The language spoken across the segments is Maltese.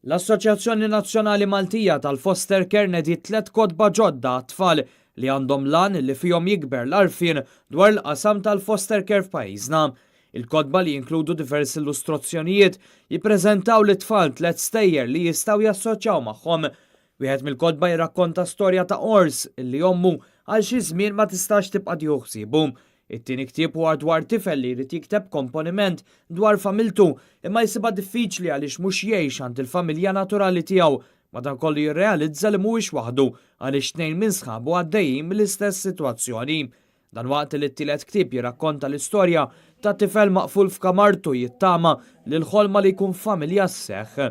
L-Assoċjazzjoni Nazzjonali Maltija tal-Foster Care nedit 3 kotba ġodda għat-tfal li għandhom lan li fihom jikber l-arfin dwar l-qasam tal-foster care f'pajjiżna. Il-kotba li jinkludu diversi illustrazzjonijiet jippreżentaw l-tfal 3 stejjer li jistgħu jassoċjaw magħhom. Wieħed mill-kotba jirrakkonta storja ta' ors li ommu għal xi żmien ma tistax tibqa' tieħu ħsiebu. It-tieni ktieb huwa dwar tifel li jrid jikteb komponiment dwar familtu imma jsibha diffiċli għaliex mhux jgħix għand il-familja naturali tiegħu madankollu jirrealizza li mhuwiex waħdu għaliex tnejn minn sħabu għaddejjin mill-istess sitwazzjoni. Dan waqt li t-tielet ktieb jirrakkonta l-istorja ta' tifel maqful f'kamartu jittama li l-ħolma li jkun familja sseħħ.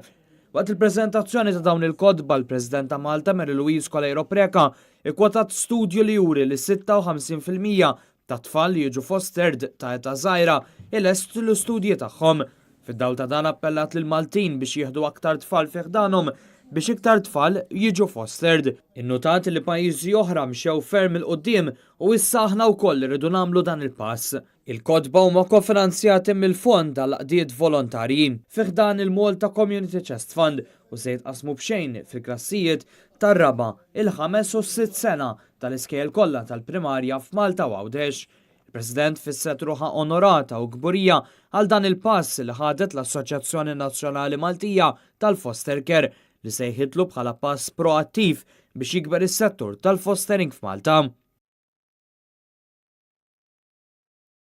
Waqt il-preżentazzjoni ta' dawn il-kodba l-President ta' Malta Mary Louise Colejro Preca ikkwotat studju li juri li 56% ta' tfal li jiġu fostered ta' età żgħira ilestu l-istudji tagħhom. Fid-dawl ta' dan appellat lil Maltin biex jieħdu aktar tfal fih danhom biex iktar tfal jiġu fostered. Innotat li pajjiżi oħra mxew ferm il-qoddim u issa aħna wkoll irridu nagħmlu dan il-pass. Il-kodba huma kofinanzjati mill-fond tal-qdiet volontarji fih dan il-Malta Community Chest Fund u se jitqasmu b'xejn fil-klassijiet tar-raba', il-5 u s-6 sena tal-iskejjel kollha tal-primarja f'Malta u Għawdex. Il-President fisset ruħha onorata u gburija għal dan il-pass li ħadet l-Assoċjazzjoni Nazzjonali Maltija tal-Foster Care li se jħidlu bħala pass proattiv biex jikber is-settur tal-fostering f'Malta.